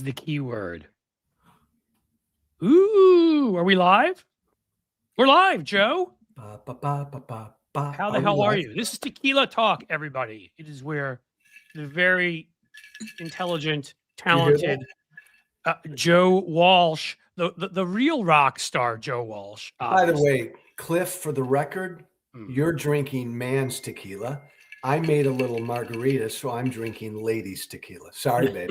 the key word. Ooh, are we live? We're live, Joe. How the hell are you? This is Tequila Talk, everybody. It is where the very intelligent, talented Joe Walsh, the real rock star Joe Walsh. By the way, Cliff, for the record, you're drinking man's tequila. I made a little margarita, so I'm drinking ladies' tequila. Sorry, babe.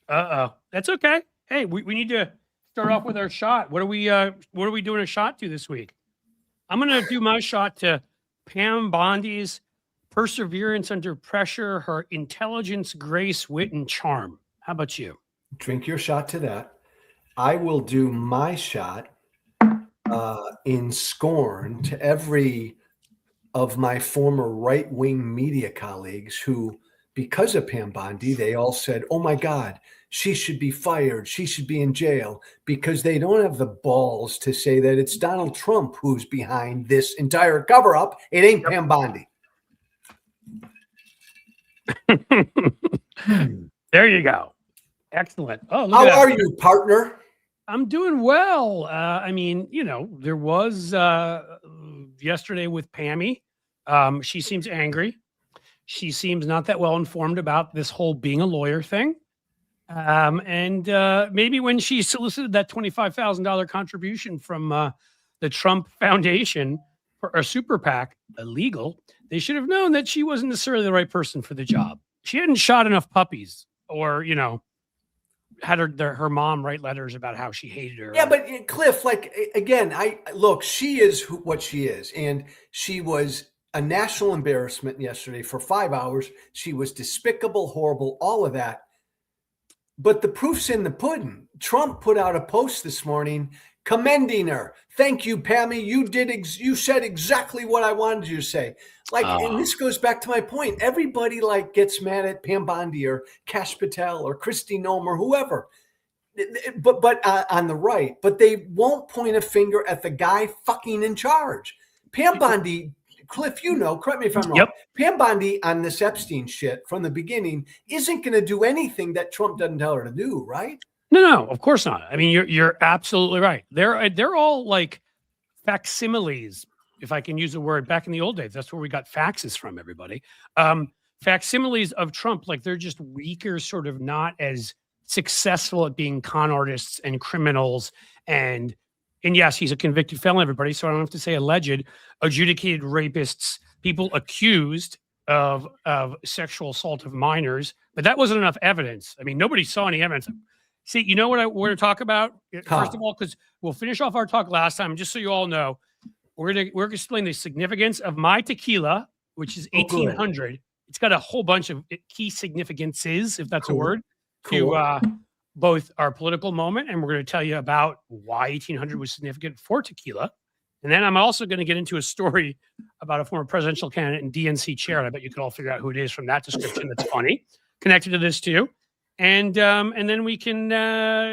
That's okay. Hey, we need to start off with our shot. What are we doing a shot to this week? I'm gonna do my shot to Pam Bondi's perseverance under pressure, her intelligence, grace, wit, and charm. How about you? Drink your shot to that. I will do my shot in scorn to every of my former right-wing media colleagues who, because of Pam Bondi, they all said, oh my God, she should be fired. She should be in jail, because they don't have the balls to say that it's Donald Trump who's behind this entire cover-up. It ain't Pam Bondi. There you go. Excellent. Oh, how are you, partner? I'm doing well. I mean, there was yesterday with Pammy. She seems angry. She seems not that well informed about this whole being a lawyer thing. And maybe when she solicited that $25,000 contribution from the Trump Foundation for a super PAC, illegal, they should have known that she wasn't necessarily the right person for the job. She hadn't shot enough puppies, or had her mom write letters about how she hated her. Yeah, but Cliff, again, she is what she is, and she was a national embarrassment yesterday for 5 hours. She was despicable, horrible, all of that. But the proof's in the pudding. Trump put out a post this morning commending her. Thank you, Pammy. You said exactly what I wanted you to say. And this goes back to my point. Everybody gets mad at Pam Bondi or Kash Patel or Kristi Noem or whoever, but on the right. But they won't point a finger at the guy fucking in charge. Pam Bondi, Cliff, correct me if I'm wrong. Yep. Pam Bondi on this Epstein shit from the beginning isn't going to do anything that Trump doesn't tell her to do, right? No, of course not. I mean, you're absolutely right. They're all like facsimiles, if I can use the word. Back in the old days, that's where we got faxes from, everybody. Facsimiles of Trump, they're just weaker, sort of not as successful at being con artists and criminals. And yes, he's a convicted felon, everybody. So I don't have to say alleged, adjudicated rapists, people accused of sexual assault of minors. But that wasn't enough evidence. I mean, nobody saw any evidence. See, you know what we're going to talk about? First of all, because we'll finish off our talk last time, just so you all know, we're going to explain the significance of my tequila, which is 1800. It's got a whole bunch of key significances, if that's a word, to both our political moment, and we're going to tell you about why 1800 was significant for tequila. And then I'm also going to get into a story about a former presidential candidate and DNC chair, and I bet you can all figure out who it is from that description. That's funny, connected to this too. And then we can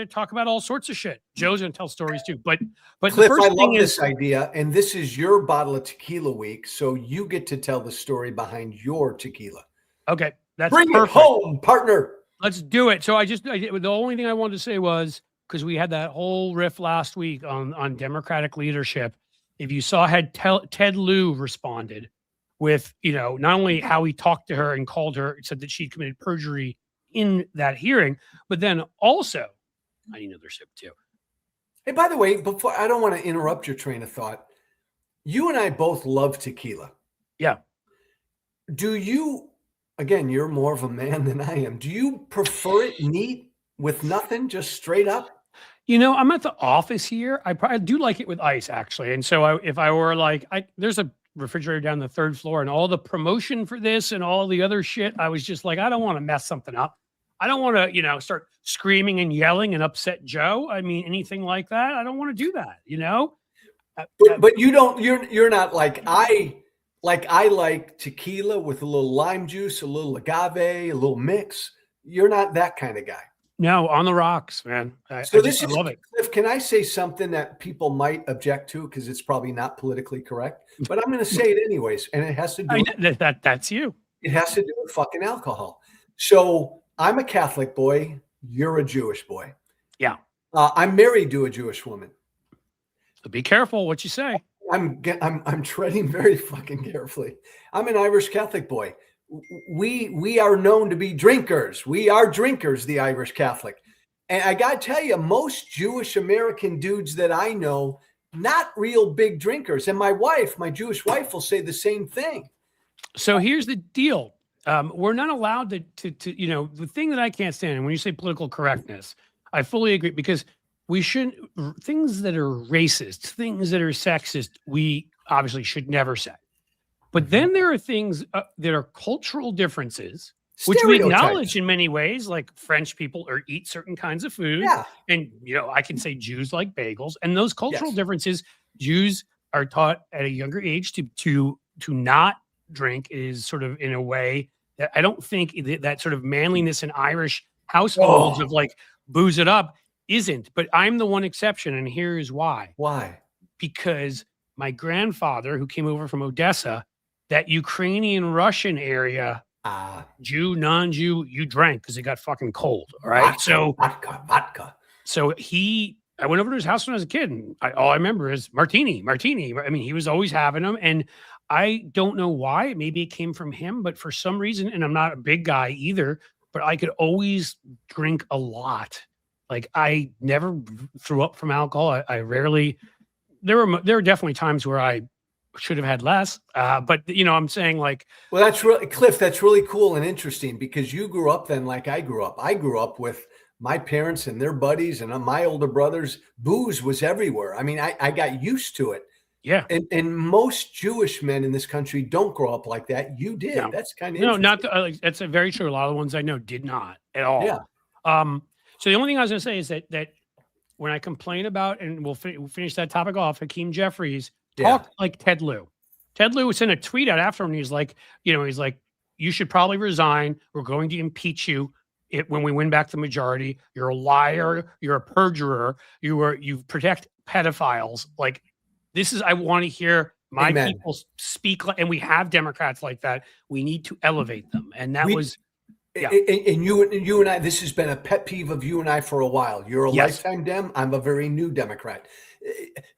talk about all sorts of shit. Joe's gonna tell stories too. But Cliff, the first I love this idea, and this is your bottle of tequila week, so you get to tell the story behind your tequila. Okay, that's bring perfect. It home, partner. Let's do it. So the only thing I wanted to say was, because we had that whole riff last week on Democratic leadership. If you saw how Ted Lieu responded with not only how he talked to her and called her, said that she committed perjury in that hearing, but then also, I need another sip too. Hey, by the way, before, I don't want to interrupt your train of thought. You and I both love tequila. Yeah. Do you, again, you're more of a man than I am. Do you prefer it neat with nothing, just straight up? I'm at the office here. I do like it with ice, actually. And so if I were there's a refrigerator down the third floor, and all the promotion for this and all the other shit, I was just like, I don't want to mess something up. I don't want to, start screaming and yelling and upset Joe. I mean, anything like that. I don't want to do that, But you don't, you're not like I like tequila with a little lime juice, a little agave, a little mix. You're not that kind of guy. No, on the rocks, man. I love it. Cliff, can I say something that people might object to because it's probably not politically correct? But I'm going to say it anyways, and it has to do that's you. It has to do with fucking alcohol. So I'm a Catholic boy. You're a Jewish boy. Yeah. I'm married to a Jewish woman. So be careful what you say. I'm treading very fucking carefully. I'm an Irish Catholic boy. We are known to be drinkers. We are drinkers, the Irish Catholic. And I got to tell you, most Jewish American dudes that I know, not real big drinkers. And my Jewish wife will say the same thing. So here's the deal. We're not allowed to the thing that I can't stand, and when you say political correctness, I fully agree, because we shouldn't, things that are racist, things that are sexist, we obviously should never say. But then there are things that are cultural differences, which we acknowledge in many ways, like French people eat certain kinds of food. Yeah. And, I can say Jews like bagels. And those cultural differences, Jews are taught at a younger age to not drink, is sort of in a way that I don't think that sort of manliness in Irish households of like booze it up isn't. But I'm the one exception. And here is why. Why? Because my grandfather, who came over from Odessa, that Ukrainian Russian area, Jew, non-Jew, you drank because it got fucking cold. All right. Vodka. So I went over to his house when I was a kid, and all I remember is martini. I mean, he was always having them. And I don't know why. Maybe it came from him, but for some reason, and I'm not a big guy either, but I could always drink a lot. Like, I never threw up from alcohol. I rarely, there were definitely times where I should have had less. But I'm saying, like, well, that's really, Cliff, that's really cool and interesting, because you grew up then like I grew up. I grew up with my parents and their buddies and my older brothers. Booze was everywhere. I mean, I got used to it. Yeah. And most Jewish men in this country don't grow up like that. You did. No. That's kind of that's a very true. A lot of the ones I know did not at all. Yeah. So the only thing I was going to say is that when I complain about, and we'll finish that topic off, Hakeem Jeffries talked like Ted Lieu. Ted Lieu sent a tweet out after him. And he's like, you should probably resign. We're going to impeach you when we win back the majority. You're a liar. You're a perjurer. You protect pedophiles. Like, this is, I want to hear my people speak, and we have Democrats like that. We need to elevate them. And that was, and you and I, this has been a pet peeve of you and I for a while. You're a lifetime Dem. I'm a very new Democrat.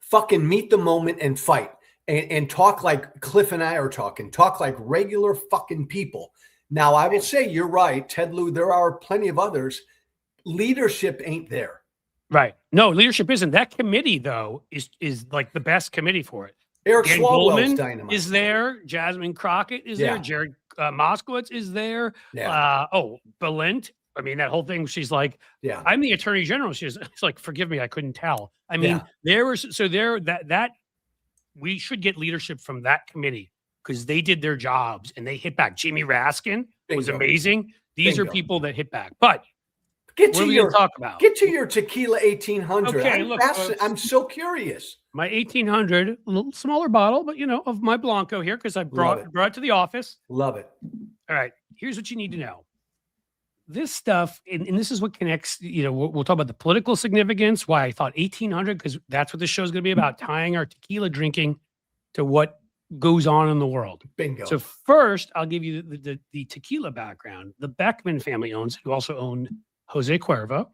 Fucking meet the moment and fight and talk like Cliff and I are talking. Talk like regular fucking people. Now, I will say you're right, Ted Lieu. There are plenty of others. Leadership ain't there. Right. No, leadership isn't. That committee, though, is like the best committee for it. Eric Swalwell's dynamite is there. Jasmine Crockett is there. Jared Moskowitz is there. Yeah. Balint. I mean, that whole thing. She's like, I'm the attorney general. She's like, forgive me, I couldn't tell. I mean, that we should get leadership from that committee, because they did their jobs and they hit back. Jamie Raskin was amazing. These are people that hit back. But Get to your Tequila 1800. Okay, look, I'm so curious. My 1800, a little smaller bottle, but of my Blanco here, because I brought it to the office. Love it. All right, here's what you need to know. This stuff, and this is what connects. We'll talk about the political significance. Why I thought 1800, because that's what this show is going to be about: tying our tequila drinking to what goes on in the world. Bingo. So first, I'll give you the tequila background. The Beckman family owns, who also owned Jose Cuervo,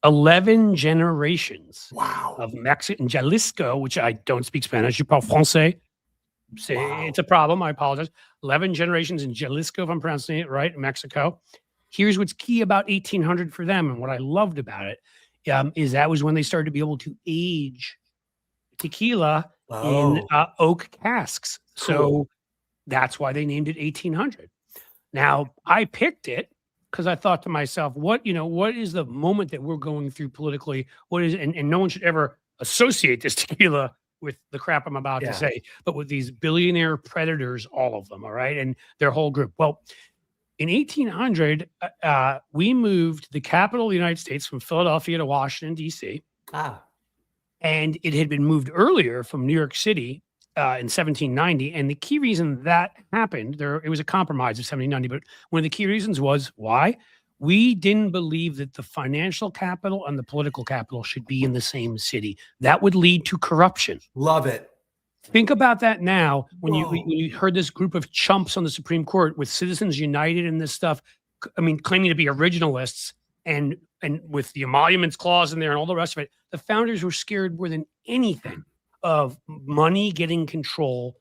11 generations of Mexican Jalisco, which I don't speak Spanish. Je parle français. It's a problem. I apologize. 11 generations in Jalisco, if I'm pronouncing it right, Mexico. Here's what's key about 1800 for them, and what I loved about it is that was when they started to be able to age tequila in oak casks. Cool. So that's why they named it 1800. Now, I picked it because I thought to myself, what is the moment that we're going through politically? What is, and no one should ever associate this tequila with the crap I'm about to say, but with these billionaire predators, all of them, all right, and their whole group. Well, in 1800, we moved the capital of the United States from Philadelphia to Washington, D.C. And it had been moved earlier from New York City in 1790. And the key reason that happened, it was a compromise of 1790, but one of the key reasons was why? We didn't believe that the financial capital and the political capital should be in the same city. That would lead to corruption. Love it. Think about that now when you heard this group of chumps on the Supreme Court with Citizens United and this stuff, I mean, claiming to be originalists, and with the emoluments clause in there and all the rest of it, the founders were scared more than anything of money getting control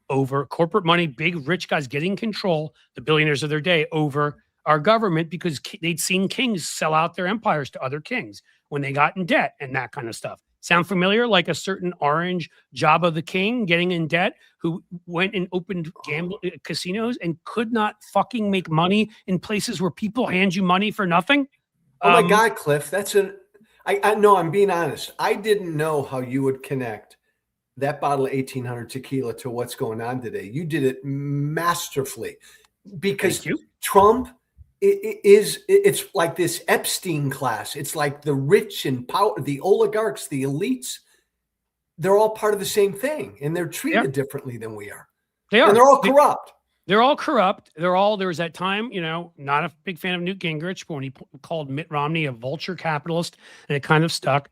over corporate money, big rich guys getting control, the billionaires of their day, over our government, because they'd seen kings sell out their empires to other kings when they got in debt and that kind of stuff. Sound familiar? Like a certain orange Jabba the King getting in debt, who went and opened casinos and could not fucking make money in places where people hand you money for nothing. Oh my God, Cliff, I know, I'm being honest. I didn't know how you would connect that bottle of 1800 tequila to what's going on today. You did it masterfully, because Trump it's like this Epstein class. It's like the rich and power, the oligarchs, the elites. They're all part of the same thing, and they're treated differently than we are. They are. And they're all corrupt. They're all corrupt. There was that time, not a big fan of Newt Gingrich, but when he called Mitt Romney a vulture capitalist, and it kind of stuck.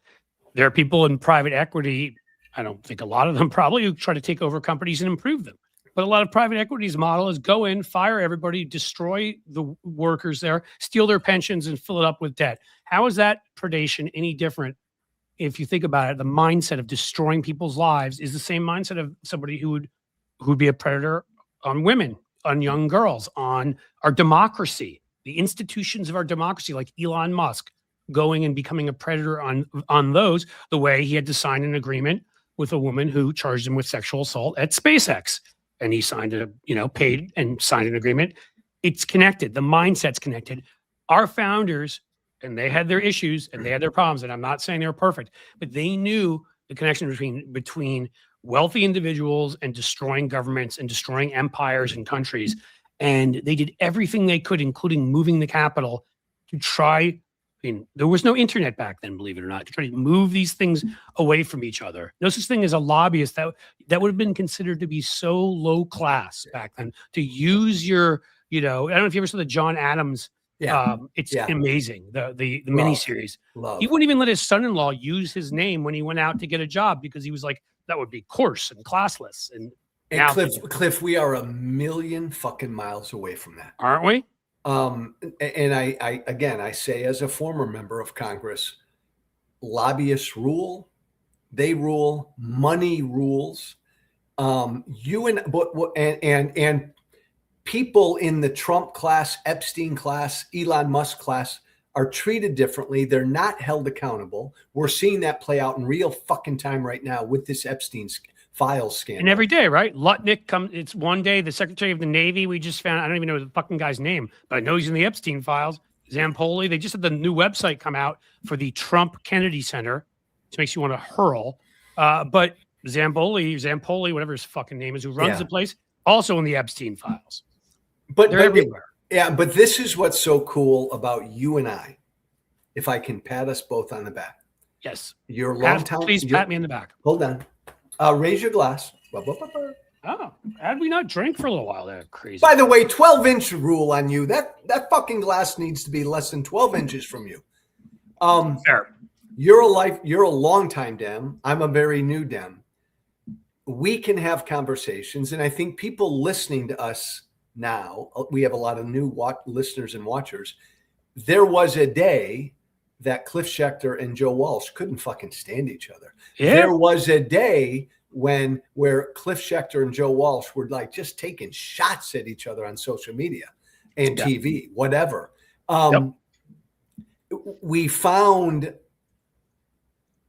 There are people in private equity, I don't think a lot of them probably, who try to take over companies and improve them. But a lot of private equity's model is go in, fire everybody, destroy the workers there, steal their pensions, and fill it up with debt. How is that predation any different? If you think about it, the mindset of destroying people's lives is the same mindset of somebody who would be a predator on women, on young girls, on our democracy, the institutions of our democracy, like Elon Musk going and becoming a predator on those, the way he had to sign an agreement with a woman who charged him with sexual assault at SpaceX. And he paid and signed an agreement. It's connected. The mindset's connected. Our founders, and they had their issues and they had their problems, and I'm not saying they were perfect, but they knew the connection between wealthy individuals and destroying governments and destroying empires and countries. And they did everything they could, including moving the capital, to try. There was no internet back then, believe it or not, to try to move these things away from each other. No such thing as a lobbyist. That would have been considered to be so low class back then, to use your, I don't know if you ever saw the John Adams. It's amazing. The miniseries. He wouldn't even let his son-in-law use his name when he went out to get a job, because he was like, that would be coarse and classless. And Cliff, we are a million fucking miles away from that, aren't we? And I say, as a former member of Congress, lobbyists rule, they rule, money rules. And people in the Trump class, Epstein class, Elon Musk class are treated differently. They're not held accountable. We're seeing that play out in real fucking time right now with this Epstein Files scandal. And every day, right? Lutnick comes. It's one day. The Secretary of the Navy, we just found. I don't even know the fucking guy's name, but I know he's in the Epstein Files. Zampoli. They just had the new website come out for the Trump Kennedy Center, which makes you want to hurl. But Zampoli, whatever his fucking name is, who runs the place, also in the Epstein Files. But they're everywhere. But this is what's so cool about you and I. If I can pat us both on the back. Yes. You're a long time. Please pat me in the back. Hold on. Raise your glass. Oh, how'd we not drink for a little while? That crazy. By the way, 12-inch rule on you. That fucking glass needs to be less than 12 inches from you. Fair. You're a long-time Dem. I'm a very new Dem. We can have conversations, and I think people listening to us now, we have a lot of new listeners and watchers. There was a day that Cliff Schecter and Joe Walsh couldn't fucking stand each other. Yeah. There was a day where Cliff Schecter and Joe Walsh were like just taking shots at each other on social media and TV, whatever. We found,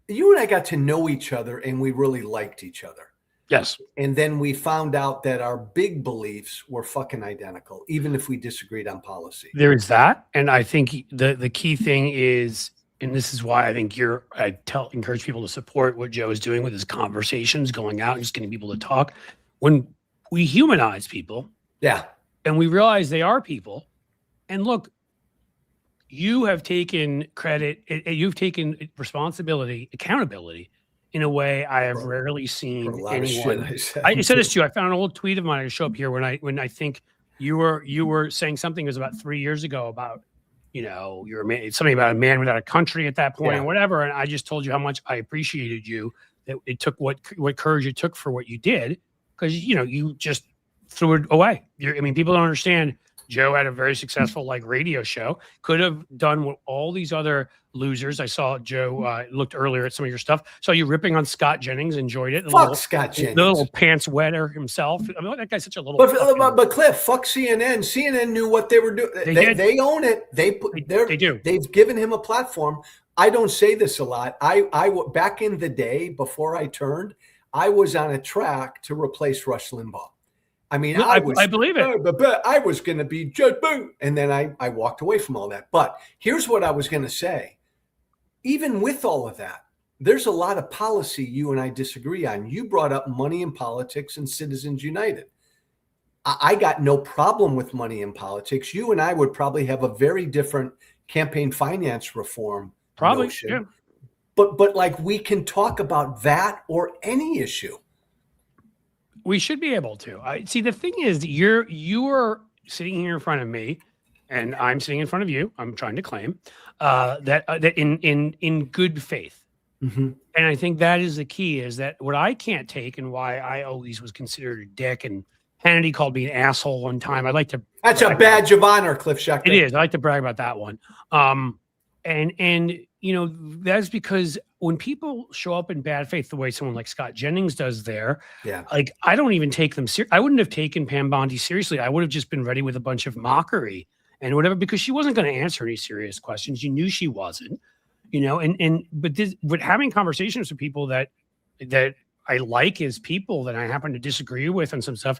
you and I got to know each other, and we really liked each other. Yes. And then we found out that our big beliefs were fucking identical, even if we disagreed on policy. There is that. And I think the key thing is, and this is why I think encourage people to support what Joe is doing with his conversations, going out and just getting people to talk. When we humanize people, and we realize they are people, and look, you have taken credit, you've taken responsibility, accountability, in a way I have rarely seen anyone. I said this to you. I found an old tweet of mine. I show up here when I think you were saying something. It was about 3 years ago about, you're a man, something about a man without a country at that point or whatever. And I just told you how much I appreciated you, that it took what courage it took for what you did, because you just threw it away. People don't understand Joe had a very successful like radio show. Could have done what all these other losers. I saw Joe looked earlier at some of your stuff. Saw you ripping on Scott Jennings. Enjoyed it. Fuck Scott Jennings. The little pants wetter himself. I mean, that guy's such a little. But Cliff, fuck CNN. CNN knew what they were doing. They own it. They do. They've given him a platform. I don't say this a lot. I back in the day before I turned, I was on a track to replace Rush Limbaugh. I mean, I believe it. I was going to be just boom. And then I walked away from all that. But here's what I was going to say. Even with all of that, there's a lot of policy you and I disagree on. You brought up money in politics and Citizens United. I got no problem with money in politics. You and I would probably have a very different campaign finance reform notion. Yeah. But like we can talk about that or any issue. We should be able to. See, the thing is, you are sitting here in front of me, and I'm sitting in front of you. I'm trying to claim that in good faith, and I think that is the key. Is that what I can't take, and why I always was considered a dick. And Hannity called me an asshole one time. I like to. That's a badge of honor, Cliff Schecter. It is. I like to brag about that one. And you know, that's because when people show up in bad faith, the way someone like Scott Jennings does there, like I don't even take them serious. I wouldn't have taken Pam Bondi seriously. I would have just been ready with a bunch of mockery and whatever, because she wasn't going to answer any serious questions. You knew she wasn't, you know, but having conversations with people that I like as people that I happen to disagree with and some stuff,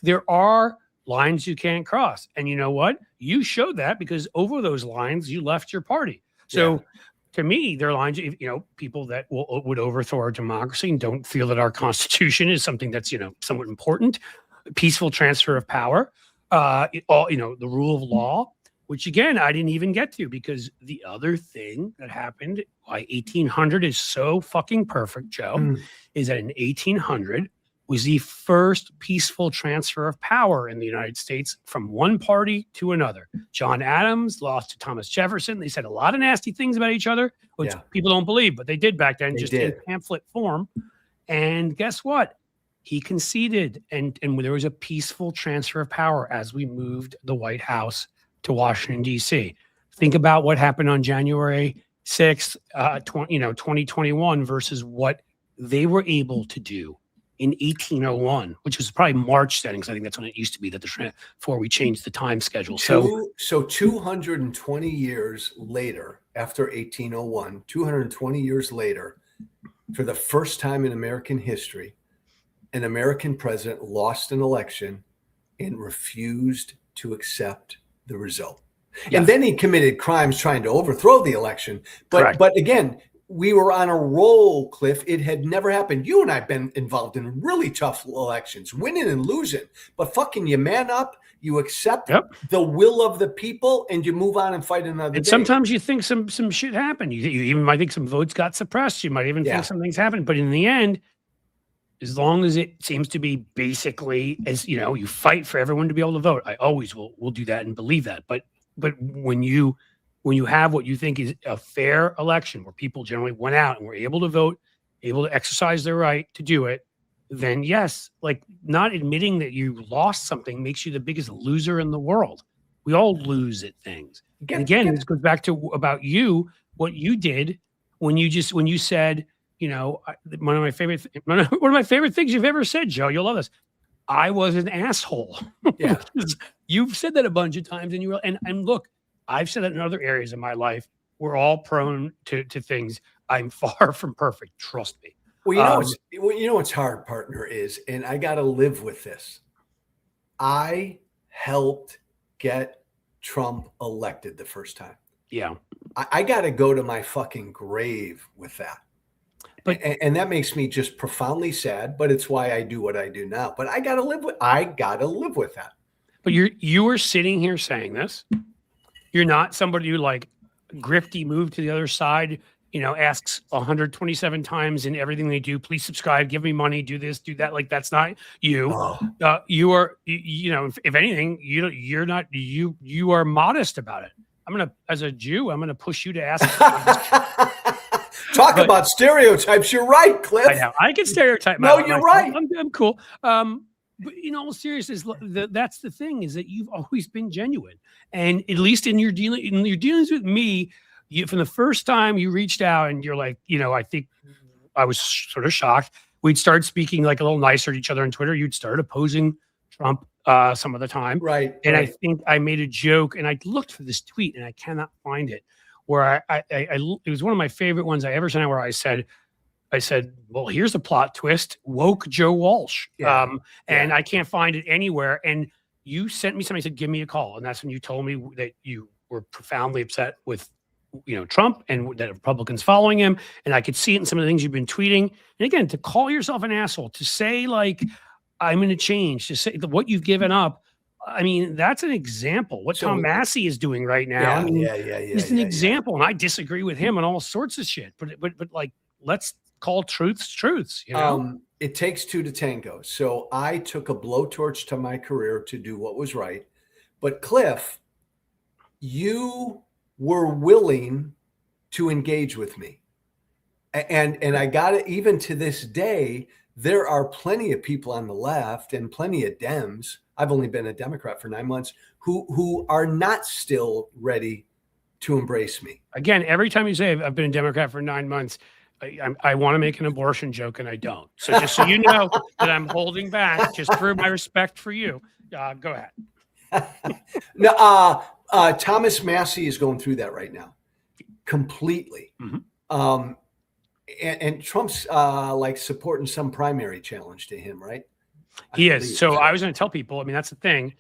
there are lines you can't cross. And you know what? You showed that because over those lines, you left your party. So to me, there are lines, you know, people that would overthrow our democracy and don't feel that our Constitution is something that's, you know, somewhat important. Peaceful transfer of power, you know, the rule of law, which again, I didn't even get to, because the other thing that happened, why 1800 is so fucking perfect, Joe, is that in 1800 was the first peaceful transfer of power in the United States from one party to another. John Adams lost to Thomas Jefferson. They said a lot of nasty things about each other, which people don't believe, but they did back then, in pamphlet form. And guess what? He conceded, and there was a peaceful transfer of power as we moved the White House to Washington, D.C. Think about what happened on January 6th, 2021 versus what they were able to do in 1801, which was probably March settings. I think that's when it used to be before we changed the time schedule. So 220 years later, after 1801, 220 years later, for the first time in American history, an American president lost an election and refused to accept the result. Yeah. And then he committed crimes trying to overthrow the election. But again, we were on a roll, Cliff. It had never happened. You and I have been involved in really tough elections, winning and losing. But fucking you man up, you accept the will of the people, and you move on and fight another day. Sometimes you think some shit happened. You even might think some votes got suppressed. You might even think some things happened. But in the end, as long as it seems to be basically, as you know, you fight for everyone to be able to vote. I always will do that and believe that. But when you have what you think is a fair election where people generally went out and were able to vote, able to exercise their right to do it, then yes, like not admitting that you lost something makes you the biggest loser in the world. We all lose at things. Again, this goes back to about you, what you did when you said, you know, one of my favorite things you've ever said, Joe, you'll love this. I was an asshole. Yeah. You've said that a bunch of times, and look, I've said that in other areas of my life. We're all prone to things. I'm far from perfect. Trust me. Well, you know what's hard, partner, is, and I got to live with this. I helped get Trump elected the first time. Yeah. I got to go to my fucking grave with that. And that makes me just profoundly sad, but it's why I do what I do now. But I got to live with that. But you were sitting here saying this. You're not somebody who like grifty move to the other side, you know, asks 127 times in everything they do, please subscribe, give me money, do this, do that. Like, that's not you. Oh. You are, you know, if anything, you're not, you are modest about it. As a Jew, I'm going to push you to ask. Talk about stereotypes. You're right, Cliff. I know. I can stereotype. No, you're right. I'm cool. But in all seriousness, that's the thing, is that you've always been genuine, and at least in your dealings with me, from the first time you reached out and you're like, I think I was sort of shocked. We'd start speaking like a little nicer to each other on Twitter. You'd start opposing Trump some of the time, Right? And right. I think I made a joke, and I looked for this tweet, and I cannot find it. Where it was one of my favorite ones I ever sent out, where I said, well, here's a plot twist: woke Joe Walsh. Yeah. And Yeah. I can't find it anywhere. And you sent me somebody, said, give me a call. And that's when you told me that you were profoundly upset with, Trump, and that Republicans following him. And I could see it in some of the things you've been tweeting. And again, to call yourself an asshole, to say like, I'm going to change, to say what you've given up. I mean, that's an example. What Tom Massey is doing right now. Yeah. It's an example. And I disagree with him on all sorts of shit. But like, let's call truths. It takes two to tango. So I took a blowtorch to my career to do what was right. But Cliff, you were willing to engage with me. And I got it. Even to this day, there are plenty of people on the left and plenty of Dems. I've only been a Democrat for 9 months who are not still ready to embrace me. Again, every time you say I've been a Democrat for 9 months, I want to make an abortion joke, and I don't. So just so you know that I'm holding back, just for my respect for you. Go ahead. No, Thomas Massey is going through that right now, completely. Mm-hmm. And Trump's like supporting some primary challenge to him, right? He is. So I was going to tell people, I mean, that's the thing.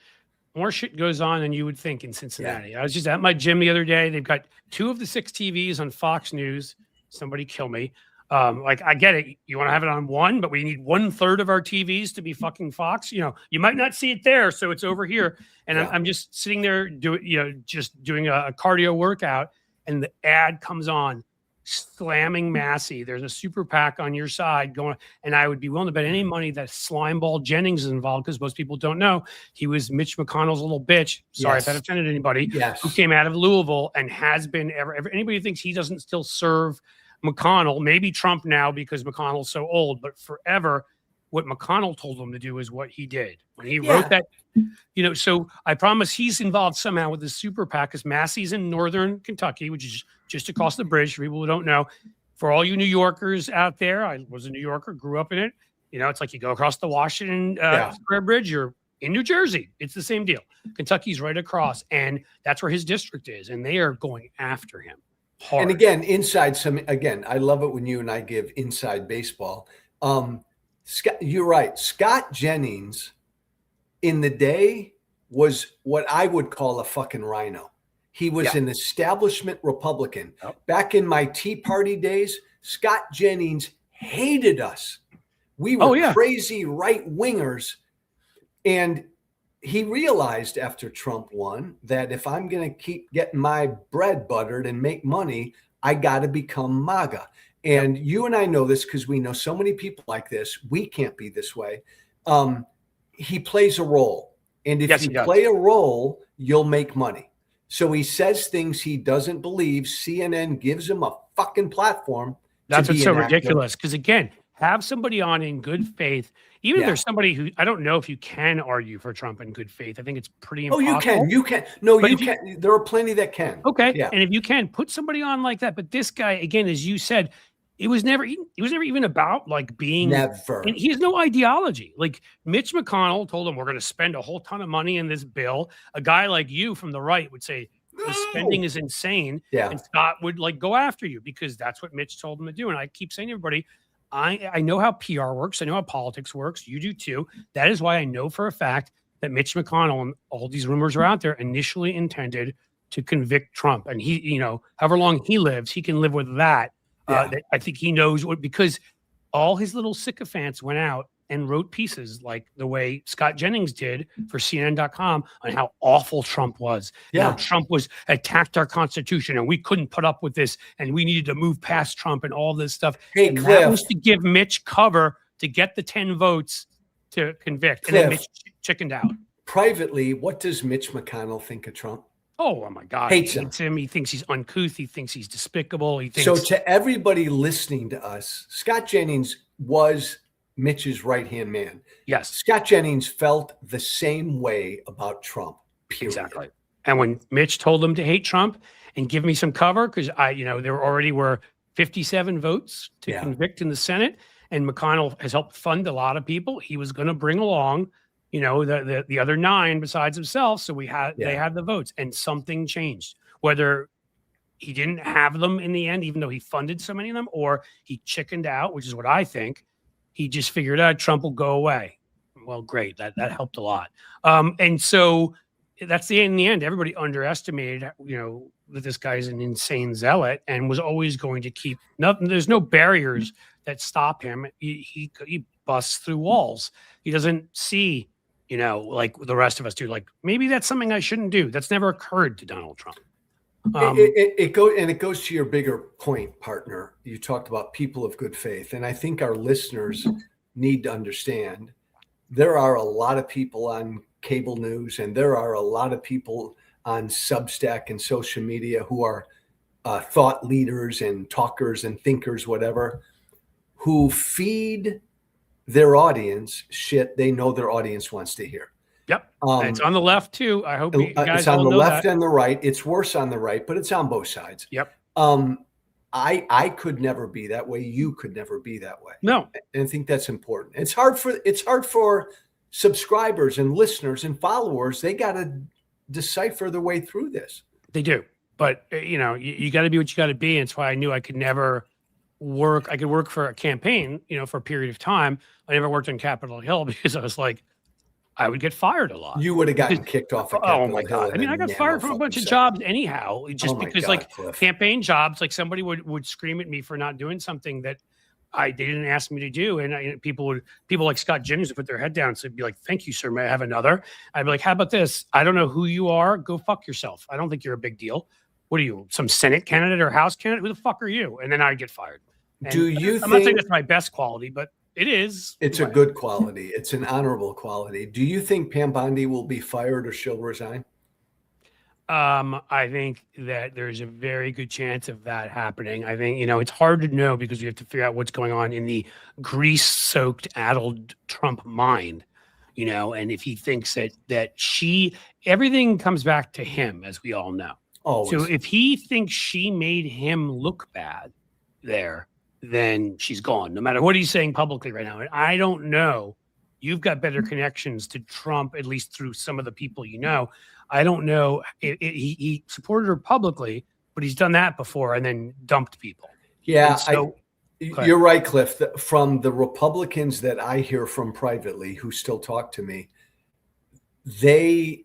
More shit goes on than you would think in Cincinnati. Yeah. I was just at my gym the other day. They've got 2 of the 6 TVs on Fox News. Somebody kill me. Like, I get it. You want to have it on one, but we need 1/3 of our TVs to be fucking Fox. You might not see it there, so it's over here. And I'm just sitting there just doing a cardio workout, and the ad comes on, slamming Massey. There's a super PAC on your side going, and I would be willing to bet any money that Slimeball Jennings is involved, because most people don't know he was Mitch McConnell's little bitch. Sorry if that offended anybody. Yes. Who came out of Louisville and has been ever. Anybody who thinks he doesn't still serve McConnell, maybe Trump now because McConnell's so old, but forever, what McConnell told him to do is what he did when he wrote that. So I promise he's involved somehow with the super PAC, because Massey's in northern Kentucky, which is just across the bridge for people who don't know. For all you New Yorkers out there, I was a New Yorker, grew up in it. It's like you go across the Washington Square Bridge, you're in New Jersey. It's the same deal. Kentucky's right across, and that's where his district is, and they are going after him hard. And again, I love it when you and I give inside baseball. Scott, you're right. Scott Jennings in the day was what I would call a fucking rhino. He was an establishment Republican. Back in my Tea Party days, Scott Jennings hated us. We were crazy right wingers. And he realized after Trump won that if I'm going to keep getting my bread buttered and make money, I got to become MAGA. And you and I know this because we know so many people like this. We can't be this way. He plays a role. And if you play a role, you'll make money. So he says things he doesn't believe. CNN gives him a fucking platform. That's what's so ridiculous. Because again, have somebody on in good faith. Even if there's somebody who, I don't know if you can argue for Trump in good faith. I think it's pretty impossible. Oh, you can. No, you can. There are plenty that can. Okay. Yeah. And if you can, put somebody on like that. But this guy, again, as you said, it was never even about like being. Never. And he has no ideology. Like Mitch McConnell told him, we're going to spend a whole ton of money in this bill. A guy like you from the right would say, the spending is insane. Yeah. And Scott would like go after you because that's what Mitch told him to do. And I keep saying to everybody, I know how PR works. I know how politics works. You do too. That is why I know for a fact that Mitch McConnell, and all these rumors are out there, initially intended to convict Trump. And he, however long he lives, he can live with that. I think he knows what, because all his little sycophants went out and wrote pieces like the way Scott Jennings did for CNN.com on how awful Trump was. Yeah. How Trump was attacked our Constitution and we couldn't put up with this and we needed to move past Trump and all this stuff. Hey, and Cliff. that was to give Mitch cover to get the 10 votes to convict. Cliff. And then Mitch chickened out. Privately, what does Mitch McConnell think of Trump? Oh my God. Hates he hates him. He thinks he's uncouth. He thinks he's despicable. He thinks. So to everybody listening to us, Scott Jennings was Mitch's right-hand man. Yes, Scott Jennings felt the same way about Trump, period. exactly. And when Mitch told him to hate Trump and give me some cover, because there already were 57 votes to convict in the Senate, and McConnell has helped fund a lot of people. He was going to bring along, the other 9 besides himself. So they had the votes, and something changed. Whether he didn't have them in the end, even though he funded so many of them, or he chickened out, which is what I think. He just figured out Trump will go away. Well, great. That helped a lot. And so that's in the end, everybody underestimated, that this guy's an insane zealot and was always going to keep nothing. There's no barriers that stop him. He busts through walls. He doesn't see, like the rest of us do. Like, maybe that's something I shouldn't do. That's never occurred to Donald Trump. It goes to your bigger point, partner. You talked about people of good faith, and I think our listeners need to understand there are a lot of people on cable news, and there are a lot of people on Substack and social media who are thought leaders and talkers and thinkers, whatever, who feed their audience shit they know their audience wants to hear. Yep. It's on the left too. I hope you guys it's on all the know left that. and the right. It's worse on the right, but it's on both sides. Yep. I could never be that way. You could never be that way. No. And I think that's important. It's hard for subscribers and listeners and followers. They got to decipher their way through this. They do. But you got to be what you got to be. And it's why I knew I could never work. I could work for a campaign, for a period of time. I never worked on Capitol Hill because I was like, I would get fired a lot. You would have gotten kicked off of Capitol Oh my God. Hill. I mean, I got fired from a bunch of jobs anyhow, just because Cliff. campaign jobs, like somebody would scream at me for not doing something that they didn't ask me to do. And people like Scott Jennings would put their head down and be like, thank you, sir. May I have another? I'd be like, how about this? I don't know who you are. Go fuck yourself. I don't think you're a big deal. What are you, some Senate candidate or House candidate? Who the fuck are you? And then I'd get fired. And I'm not saying that's my best quality, but it is. It's a good quality. It's an honorable quality. Do you think Pam Bondi will be fired or she'll resign? I think that there's a very good chance of that happening. I think, it's hard to know because you have to figure out what's going on in the grease-soaked, addled Trump mind, and if he thinks that everything comes back to him, as we all know. Always. So if he thinks she made him look bad there, then she's gone, no matter what he's saying publicly right now. And I don't know. You've got better connections to Trump, at least through some of the people you know. I don't know. He supported her publicly, but he's done that before and then dumped people. Yeah, you're right, Cliff. From the Republicans that I hear from privately who still talk to me, they've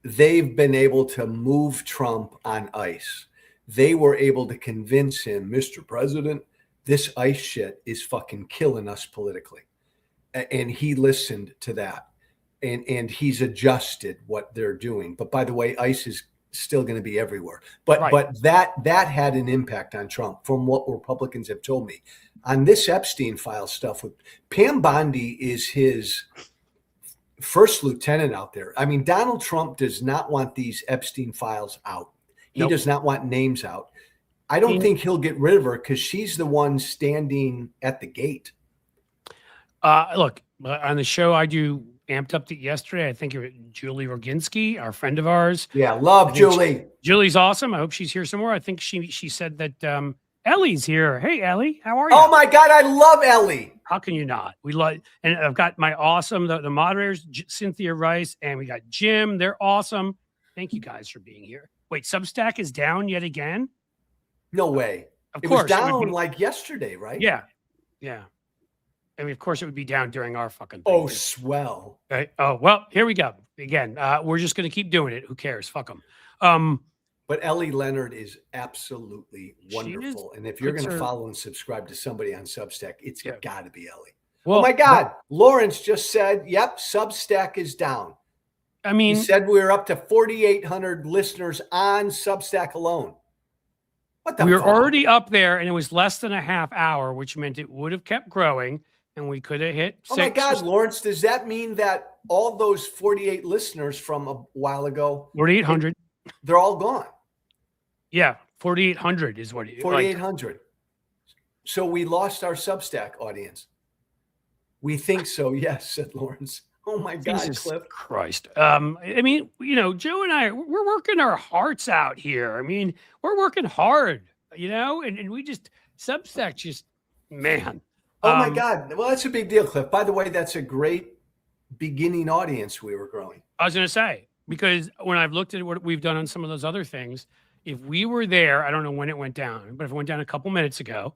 been able to move Trump on ice. They were able to convince him, Mr. President, this ICE shit is fucking killing us politically. And he listened to that. And he's adjusted what they're doing. But by the way, ICE is still going to be everywhere. But that had an impact on Trump from what Republicans have told me. On this Epstein Files stuff, with Pam Bondi is his first lieutenant out there. I mean, Donald Trump does not want these Epstein Files out. He does not want names out. I don't think he'll get rid of her because she's the one standing at the gate. Look, on the show I do Amped Up yesterday, I think it was Julie Roginski, our friend of ours. Yeah, love Julie. Julie's awesome. I hope she's here somewhere. I think she said that Ellie's here. Hey, Ellie, how are you? Oh my God, I love Ellie. How can you not? We love, and I've got my awesome the moderators, Cynthia Rice, and we got Jim. They're awesome. Thank you guys for being here. Wait, Substack is down yet again? No way. Of course, it was down like yesterday, right? Yeah. I mean, of course, it would be down during our fucking thing. Oh, swell. Right? Oh, well, here we go. Again, we're just going to keep doing it. Who cares? Fuck them. But Ellie Leonard is absolutely wonderful. And if you're going to follow and subscribe to somebody on Substack, it's got to be Ellie. Well, oh, my God. Lawrence just said, yep, Substack is down. I mean, he said we were up to 4,800 listeners on Substack alone. What the We were fuck? already up there, and it was less than a half hour, which meant it would have kept growing, and we could have hit 6. Oh, my God, Lawrence, does that mean that all those 48 listeners from a while ago, 4,800, they're all gone? Yeah, 4,800 is what it is. 4,800. So we lost our Substack audience. We think so. Yes, said Lawrence. Oh my God, Jesus Cliff. Christ. I mean, Joe and I, we're working our hearts out here. I mean, we're working hard, and we just Substack just, man. Oh my God. Well, that's a big deal, Cliff. By the way, that's a great beginning audience we were growing. I was going to say, because when I've looked at what we've done on some of those other things, if we were there, I don't know when it went down, but if it went down a couple minutes ago,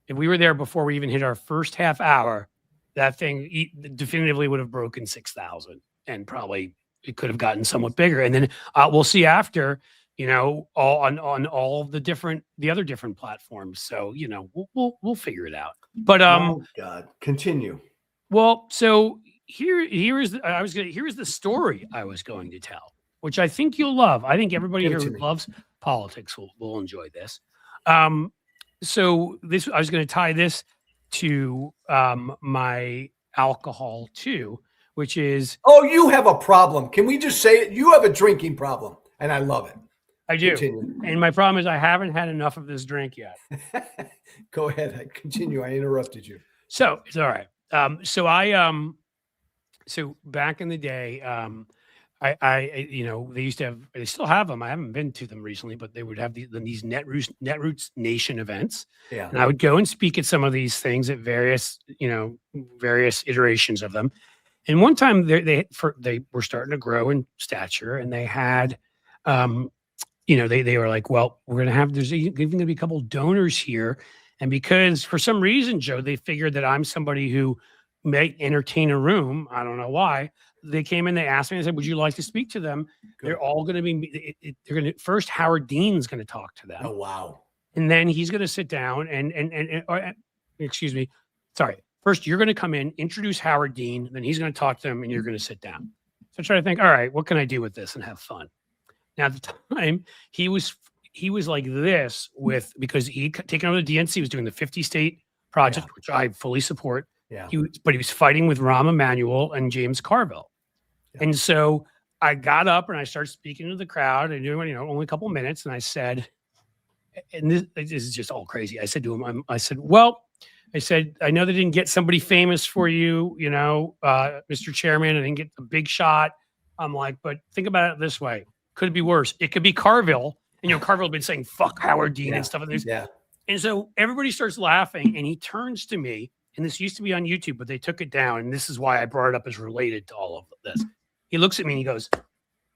if we were there before we even hit our first half hour, that thing definitively would have broken 6,000, and probably it could have gotten somewhat bigger. And then we'll see after, all on all of the other different platforms. So, we'll figure it out. But oh God, continue. Well, so here's the story I was going to tell, which I think you'll love. I think everybody here who loves politics will enjoy this. So I was going to tie this to my alcohol too, which is, oh, you have a problem. Can we just say it? You have a drinking problem, and I love it. I do. Continue. And my problem is I haven't had enough of this drink yet. Go ahead. Continue. I interrupted you. So it's all right. So back in the day, they used to have, they still have them. I haven't been to them recently, but they would have these Netroots Nation events. Yeah. And I would go and speak at some of these things at various iterations of them. And one time they were starting to grow in stature, and they had, they were like, well, there's even going to be a couple donors here. And because for some reason, Joe, they figured that I'm somebody who may entertain a room. I don't know why. They came in, they asked me, I said, would you like to speak to them? Good. They're all going to be, first Howard Dean's going to talk to them. Oh, wow. And then he's going to sit down excuse me. Sorry. First, you're going to come in, introduce Howard Dean, then he's going to talk to them, and you're going to sit down. So I try to think, all right, what can I do with this and have fun? Now, at the time, he was like this because he'd taken over the DNC, he was doing the 50 state project, which I fully support. Yeah. But he was fighting with Rahm Emanuel and James Carville. Yeah. And so I got up and I started speaking to the crowd, and doing, only a couple of minutes. And I said, and this is just all crazy. I said to him, I said, I know they didn't get somebody famous for you, Mr. Chairman. I didn't get the big shot. I'm like, but think about it this way. Could it be worse? It could be Carville. And, Carville had been saying, fuck Howard Dean and stuff. And so everybody starts laughing, and he turns to me, and this used to be on YouTube, but they took it down. And this is why I brought it up as related to all of this. He looks at me and he goes,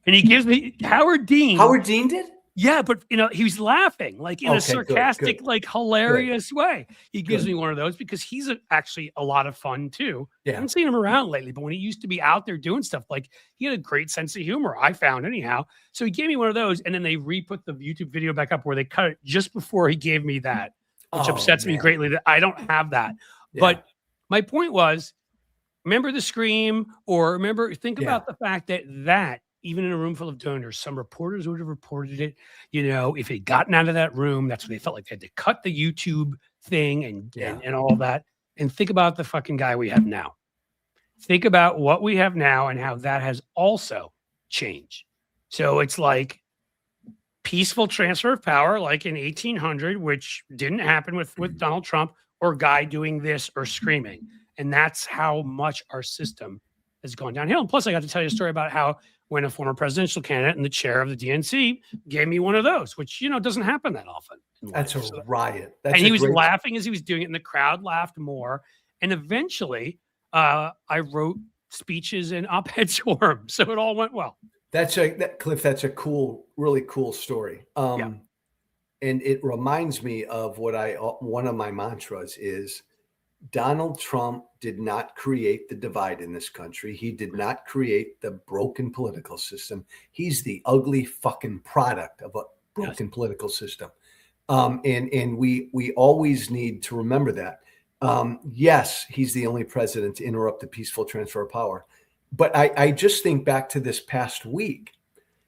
and he gives me Howard Dean. Howard Dean did? Yeah, but he was laughing like in a sarcastic, like hilarious way. He gives me one of those because he's actually a lot of fun too. Yeah. I haven't seen him around lately, but when he used to be out there doing stuff, like he had a great sense of humor, I found anyhow. So he gave me one of those, and then they re-put the YouTube video back up where they cut it just before he gave me that, which upsets me greatly that I don't have that. Yeah. But my point was, remember the scream, or think about the fact that even in a room full of donors, some reporters would have reported it. If it had gotten out of that room, that's when they felt like they had to cut the YouTube thing and all that. And think about the fucking guy we have now. Think about what we have now and how that has also changed. So it's like peaceful transfer of power, like in 1800, which didn't happen with Donald Trump, or guy doing this or screaming. And that's how much our system has gone downhill. And plus, I got to tell you a story about how when a former presidential candidate and the chair of the DNC gave me one of those, which, doesn't happen that often. That's a riot. And he was laughing as he was doing it, and the crowd laughed more. And eventually, I wrote speeches and op-eds for him. So it all went well. Cliff, that's a really cool story. And it reminds me of one of my mantras is, Donald Trump did not create the divide in this country. He did not create the broken political system. He's the ugly fucking product of a broken political system. And we always need to remember that. Yes, he's the only president to interrupt the peaceful transfer of power. But I just think back to this past week.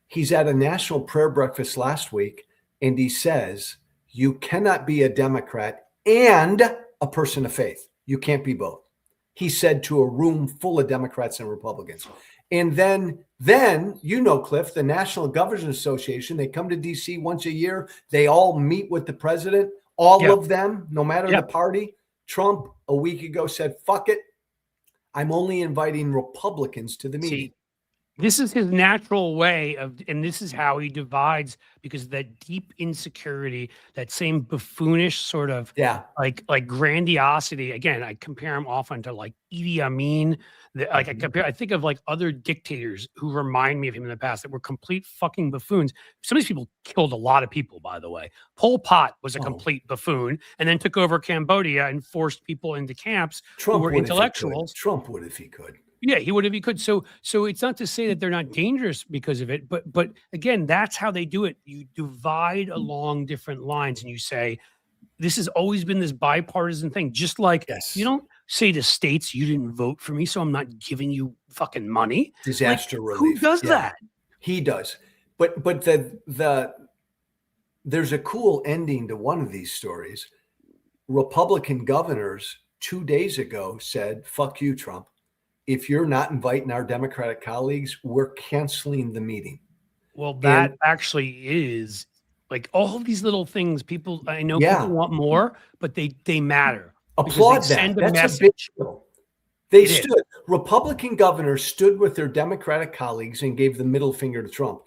He's at a national prayer breakfast last week, and he says, you cannot be a Democrat and a person of faith. You can't be both. He said to a room full of Democrats and Republicans. And then, Cliff, the National Governors Association, they come to DC once a year. They all meet with the president, all of them, no matter the party. Trump a week ago said, fuck it. I'm only inviting Republicans to the meeting. See, this is his natural way of, and this is how he divides, because of that deep insecurity, that same buffoonish sort of Yeah. like grandiosity. Again, I compare him often to like Idi Amin. Like I think of like other dictators who remind me of him in the past that were complete fucking buffoons. Some of these people killed a lot of people, by the way. Pol Pot was a complete buffoon, and then took over Cambodia and forced people into camps who were intellectuals. Trump would if he could. Yeah, he would if he could. So it's not to say that they're not dangerous because of it, but again, that's how they do it. You divide along different lines, and you say, this has always been this bipartisan thing. Just like you don't say to states, you didn't vote for me, so I'm not giving you fucking money. Disaster relief. Who does that? He does. But there's a cool ending to one of these stories. Republican governors 2 days ago said, "Fuck you, Trump. If you're not inviting our Democratic colleagues, we're canceling the meeting." Well, that actually is like all of these little things. People, I know people want more, but they matter. Applaud that. That's a big deal. They stood. Republican governors stood with their Democratic colleagues and gave the middle finger to Trump.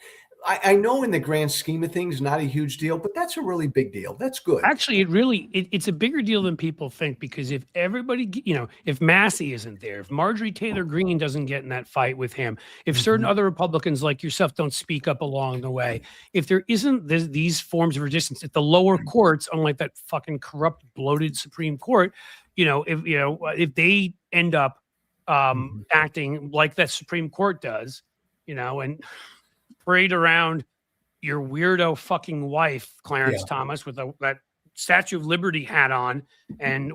I know in the grand scheme of things, not a huge deal, but that's a really big deal. That's good. Actually, it's a bigger deal than people think, because if everybody, if Massey isn't there, if Marjorie Taylor Greene doesn't get in that fight with him, if certain other Republicans like yourself don't speak up along the way, if there isn't these forms of resistance at the lower courts, unlike that fucking corrupt, bloated Supreme Court, if they end up acting like that Supreme Court does, and parade around your weirdo fucking wife, Clarence Thomas, with that Statue of Liberty hat on, and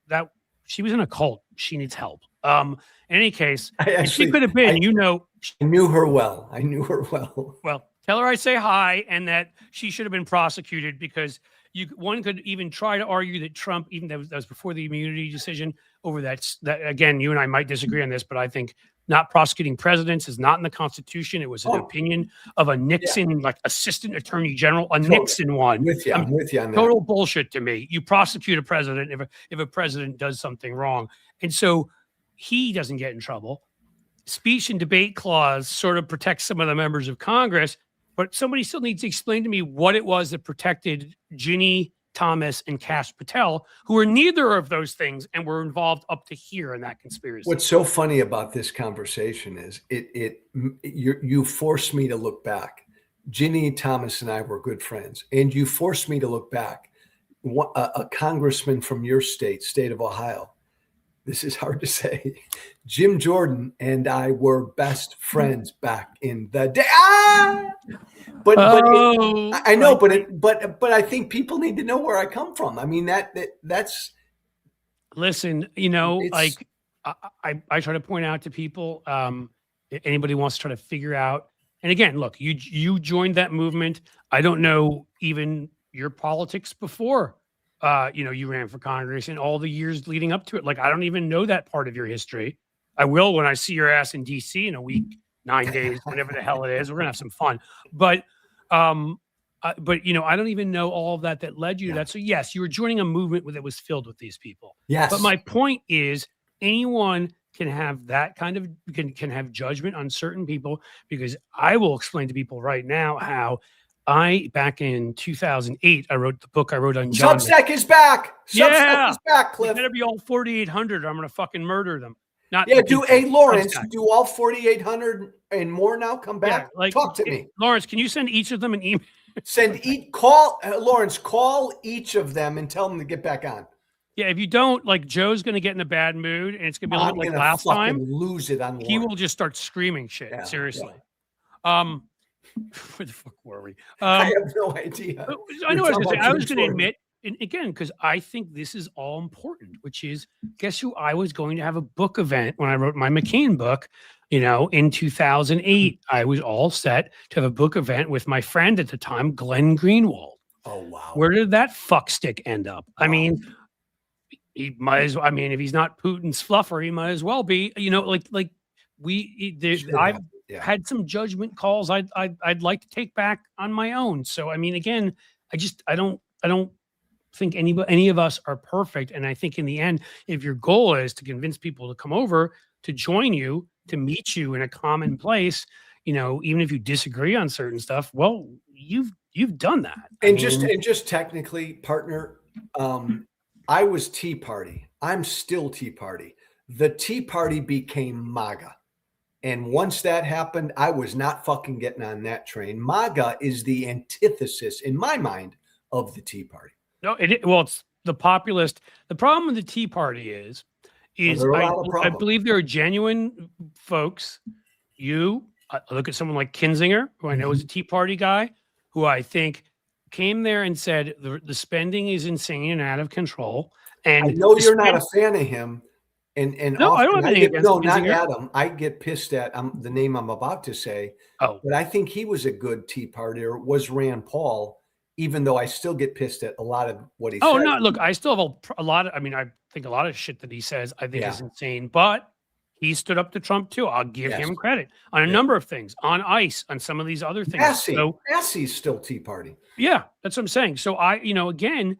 that she was in a cult. She needs help. In any case, she could have been, I knew her well. Well, tell her I say hi, and that she should have been prosecuted, because one could even try to argue that Trump, even that was before the immunity decision over that again, you and I might disagree on this, but I think not prosecuting presidents is not in the Constitution. It was an opinion of a Nixon, like assistant attorney general, Nixon one. I'm with you on that. Total bullshit to me. You prosecute a president if a president does something wrong. And so he doesn't get in trouble. Speech and debate clause sort of protects some of the members of Congress, but somebody still needs to explain to me what it was that protected Ginny Thomas and Kash Patel, who were neither of those things and were involved up to here in that conspiracy. What's so funny about this conversation is you forced me to look back. Ginny Thomas and I were good friends, and you forced me to look back. A congressman from your state of Ohio. This is hard to say. Jim Jordan and I were best friends back in the day. But I know, but I think people need to know where I come from. I mean, that's. Listen, I try to point out to people, if anybody wants to try to figure out. And again, look, you joined that movement. I don't know even your politics before. You ran for Congress and all the years leading up to it. Like, I don't even know that part of your history. I will when I see your ass in DC in a week, 9 days, whatever the hell it is. We're gonna have some fun. But I don't even know all of that led you to that. So yes, you were joining a movement that was filled with these people. Yes. But my point is, anyone can have that kind of can have judgment on certain people, because I will explain to people right now how back in 2008, I wrote the book I wrote on John. Substack is back. Substack is back, Cliff. It's gonna be all 4,800. I'm gonna fucking murder them. Lawrence, do all 4,800 and more now come back? Yeah, talk to me. Lawrence, can you send each of them an email? Lawrence, call each of them and tell them to get back on. Yeah, if you don't, Joe's going to get in a bad mood, and it's going to be a little bit like last time. Lose it on. He will just start screaming shit. Yeah, seriously. Yeah. Where the fuck were we? I have no idea. I know what I was going to say. I was going to admit, and again, because I think this is all important, which is, guess who I was going to have a book event when I wrote my McCain book, in 2008. I was all set to have a book event with my friend at the time, Glenn Greenwald. Oh, wow. Where did that fuckstick end up? Wow. I mean, he might as well, if he's not Putin's fluffer, he might as well be, I've had some judgment calls I'd like to take back on my own. So, again, I don't think any of us are perfect. And I think in the end, if your goal is to convince people to come over, to join you, to meet you in a common place, even if you disagree on certain stuff, well, you've done that. And just technically, partner, I was Tea Party. I'm still Tea Party. The Tea Party became MAGA. And once that happened, I was not fucking getting on that train. MAGA is the antithesis, in my mind, of the Tea Party. No, it's the populist. The problem with the Tea Party is I believe there are genuine folks. I look at someone like Kinzinger, who I know is a Tea Party guy, who I think came there and said the spending is insane and out of control. And I know you're not a fan of him. And no, I don't have anything against not Adam. I get pissed at the name I'm about to say. Oh, but I think he was a good Tea Partier. Was Rand Paul, even though I still get pissed at a lot of what he said. Oh no, look, I still have a lot of. I mean, I think a lot of shit that he says I think is insane. But he stood up to Trump too. I'll give him credit on a number of things, on ICE, on some of these other things. Massey's still Tea Party. Yeah, that's what I'm saying. So again.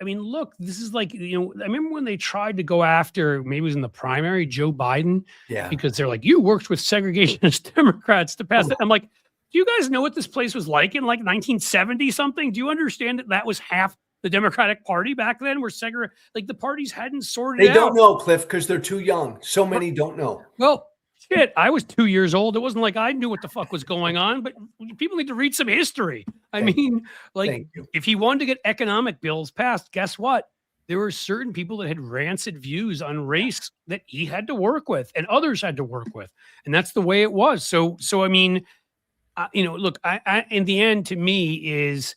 I mean, look, this is like, I remember when they tried to go after, maybe it was in the primary, Joe Biden, because they're like, you worked with segregationist Democrats to pass it. I'm like, do you guys know what this place was like in like 1970 something? Do you understand that was half the Democratic Party back then? Where like the parties hadn't sorted They don't know, Cliff, because they're too young. So many don't know. Well, shit, I was 2 years old. It wasn't like I knew what the fuck was going on, but people need to read some history. I mean, like, if he wanted to get economic bills passed, guess what? There were certain people that had rancid views on race that he had to work with and others had to work with. And that's the way it was. So I mean, look, I in the end, to me, is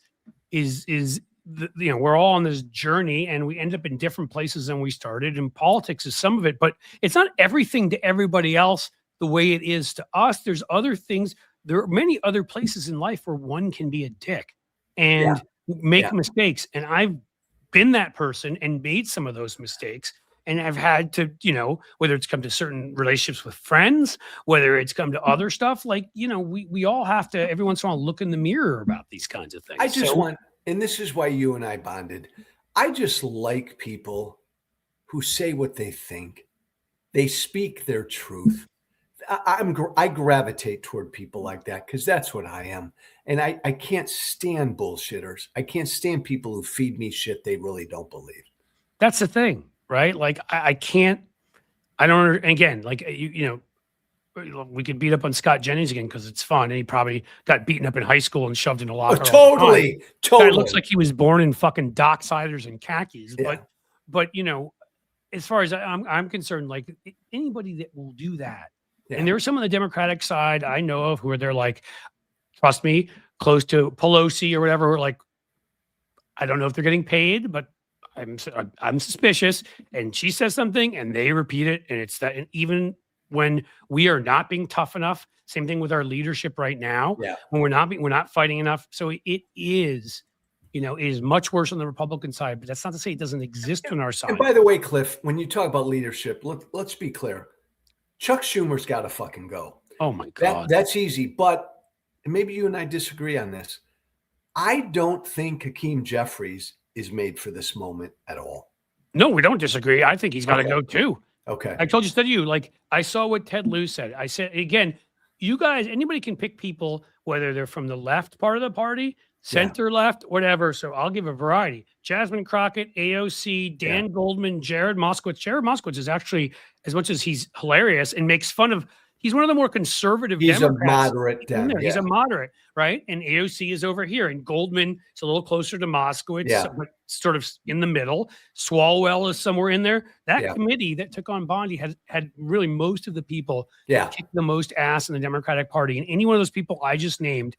we're all on this journey and we end up in different places than we started, and politics is some of it, but it's not everything to everybody else the way it is to us. There's other things. There are many other places in life where one can be a dick and make mistakes. And I've been that person and made some of those mistakes. And I've had to, whether it's come to certain relationships with friends, whether it's come to other stuff, like, we all have to every once in a while look in the mirror about these kinds of things. I just want, and this is why you and I bonded. I just like people who say what they think. They speak their truth. I gravitate toward people like that because that's what I am. And I can't stand bullshitters. I can't stand people who feed me shit they really don't believe. That's the thing, right? Like I don't, again, like, we could beat up on Scott Jennings again because it's fun. And he probably got beaten up in high school and shoved in a locker. Totally. It looks like he was born in fucking docksiders and khakis. Yeah. But as far as I'm concerned, like anybody that will do that. Yeah. And there are some on the Democratic side I know of who are they're like, trust me, close to Pelosi or whatever. Like, I don't know if they're getting paid, but I'm suspicious. And she says something and they repeat it. And it's that, and even when we are not being tough enough, same thing with our leadership right now, when we're not fighting enough. So it is, it is much worse on the Republican side, but that's not to say it doesn't exist on our side. And by the way, Cliff, when you talk about leadership, let's be clear. Chuck Schumer's got to fucking go. Oh my God. That's easy. But maybe you and I disagree on this. I don't think Hakeem Jeffries is made for this moment at all. No, we don't disagree. I think he's got to go too. Okay. I told you, like, I saw what Ted Lieu said. I said, again, you guys, anybody can pick people, whether they're from the left part of the party, center left, whatever. So I'll give a variety. Jasmine Crockett, AOC, Dan Goldman, Jared Moskowitz. Jared Moskowitz is actually, as much as he's hilarious and makes fun of, he's one of the more conservative Democrats. He's a moderate. He's a moderate, right? And AOC is over here. And Goldman is a little closer to Moskowitz, sort of in the middle. Swalwell is somewhere in there. That committee that took on Bondi had really most of the people that kicked the most ass in the Democratic Party. And any one of those people I just named,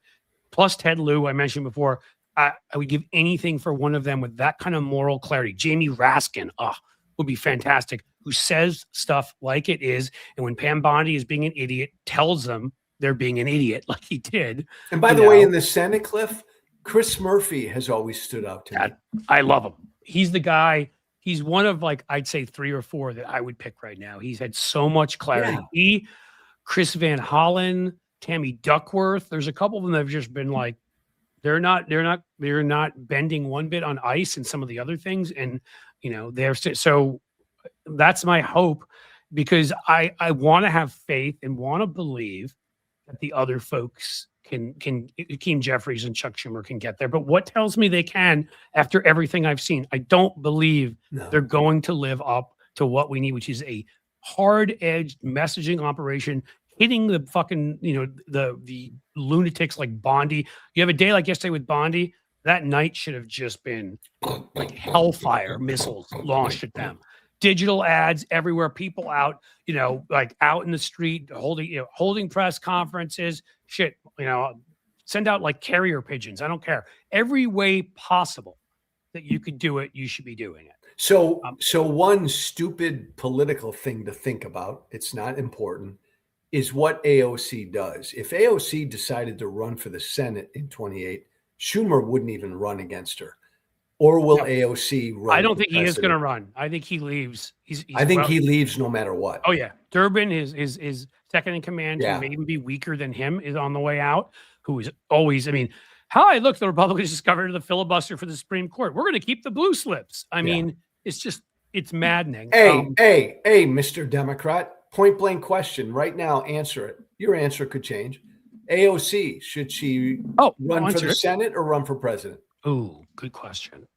plus Ted Lieu, I mentioned before, I would give anything for one of them with that kind of moral clarity. Jamie Raskin, would be fantastic, who says stuff like it is. And when Pam Bondi is being an idiot, tells them they're being an idiot like he did. And by the way, in the Senate, Cliff, Chris Murphy has always stood out to me. I love him. He's the guy. He's one of, like, I'd say 3 or 4 that I would pick right now. He's had so much clarity. Chris Van Hollen, Tammy Duckworth. There's a couple of them that have just been like, They're not bending one bit on ice and some of the other things. And, so that's my hope, because I want to have faith and want to believe that the other folks can Hakeem Jeffries and Chuck Schumer can get there. But what tells me they can after everything I've seen? I don't believe they're going to live up to what we need, which is a hard-edged messaging operation hitting the fucking, the lunatics like Bondi. You have a day like yesterday with Bondi, that night should have just been like hellfire missiles launched at them. Digital ads everywhere, people out, like out in the street holding press conferences, send out like carrier pigeons. I don't care. Every way possible that you could do it, you should be doing it. So one stupid political thing to think about, it's not important, is what AOC does. If AOC decided to run for the Senate in 28, Schumer wouldn't even run against her. Or will AOC run? I don't think he is going to run. I think he leaves. I think he leaves no matter what. Oh yeah, Durbin is second in command, who may even be weaker than him, is on the way out. Who is always? I mean, hi, look, the Republicans discovered the filibuster for the Supreme Court. We're going to keep the blue slips. I mean, it's maddening. Hey, Mr. Democrat. Point blank question right now. Answer it. Your answer could change. AOC, should she run for the Senate or run for president? Oh, good question.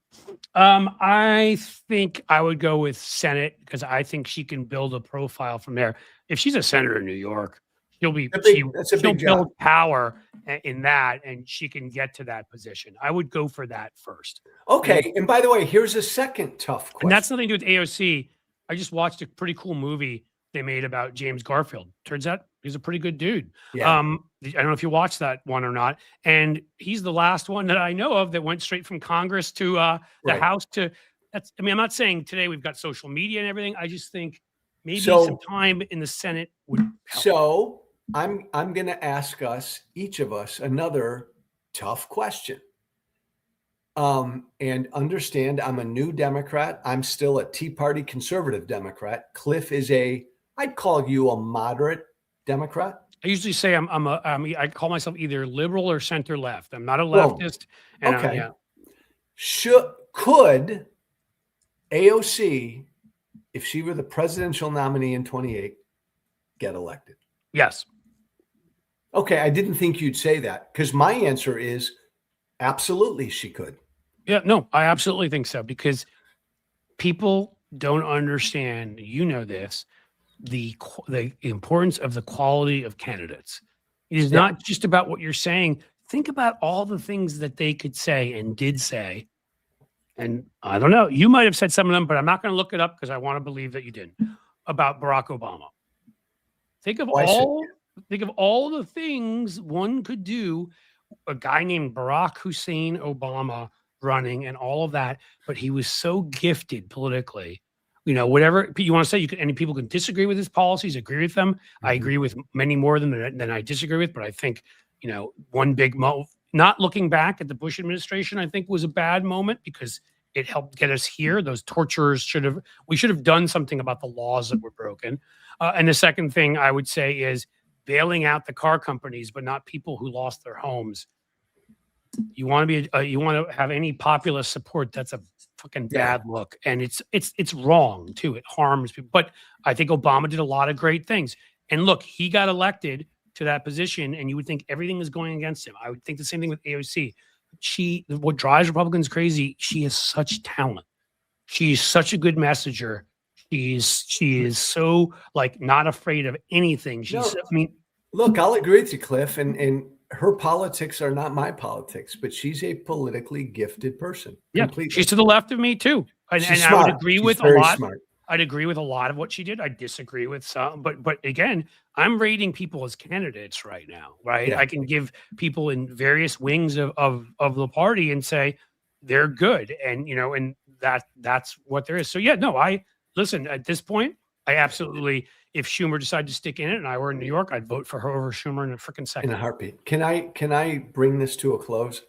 I think I would go with Senate, because I think she can build a profile from there. If she's a senator in New York, she'll build power in that, and she can get to that position. I would go for that first. Okay. And by the way, here's a second tough question. And that's nothing to do with AOC. I just watched a pretty cool movie they made about James Garfield. Turns out he's a pretty good dude. Yeah. I don't know if you watched that one or not. And he's the last one that I know of that went straight from Congress to the House to that's. I mean, I'm not saying today we've got social media and everything. I just think maybe some time in the Senate would help. So I'm going to ask each of us, another tough question. And understand, I'm a new Democrat. I'm still a Tea Party conservative Democrat. Cliff is I'd call you a moderate Democrat. I usually say I call myself either liberal or center left. I'm not a leftist. And okay. Could AOC, if she were the presidential nominee in 28, get elected? Yes. Okay. I didn't think you'd say that, because my answer is absolutely she could. Yeah, no, I absolutely think so, because people don't understand, this, the importance of the quality of candidates. It is not just about what you're saying. Think about all the things that they could say and did say. And I don't know, you might have said some of them, but I'm not going to look it up because I want to believe that you didn't, about Barack Obama. Think of all the things one could do. A guy named Barack Hussein Obama running and all of that, but he was so gifted politically. Whatever you want to say, any people can disagree with his policies, agree with them. Mm-hmm. I agree with many more than I disagree with, but I think, one big not looking back at the Bush administration, I think was a bad moment, because it helped get us here. Those torturers we should have done something about the laws that were broken. And the second thing I would say is bailing out the car companies, but not people who lost their homes. You want to have any populist support, that's a fucking bad look, and it's wrong too. It harms people. But I think Obama did a lot of great things. And look, he got elected to that position, and you would think everything was going against him. I would think the same thing with AOC. What drives Republicans crazy, she has such talent. She's such a good messenger. She is so not afraid of anything. Look, I'll agree with you, Cliff, and her politics are not my politics, but she's a politically gifted person. Yeah, completely. She's to the left of me too, and I would agree with a lot. Smart. I'd agree with a lot of what she did. I disagree with some, but again, I'm rating people as candidates right now, right? Yeah. I can give people in various wings of the party and say they're good, and and that's what there is. So I listen at this point. I absolutely. If Schumer decided to stick in it and I were in New York, I'd vote for her over Schumer in a freaking second. In a heartbeat. Can I bring this to a close?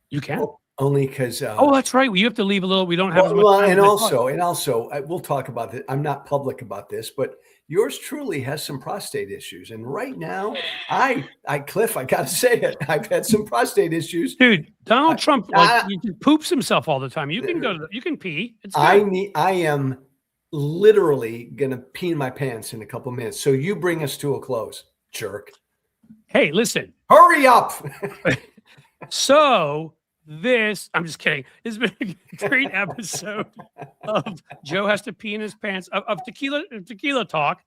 You can. only because. Oh, that's right. Well, you have to leave a little. We don't have as much Well, time. and as I thought. also, we'll talk about it. I'm not public about this, but yours truly has some prostate issues, and right now, Cliff, I got to say it. I've had some prostate issues. Dude, Donald Trump he just poops himself all the time. You can go you can pee. It's good. I am literally gonna pee in my pants in a couple minutes. So you bring us to a close, jerk. Hey, listen. Hurry up. So I'm just kidding. It's been a great episode of Joe Has to Pee in His Pants of Tequila Talk.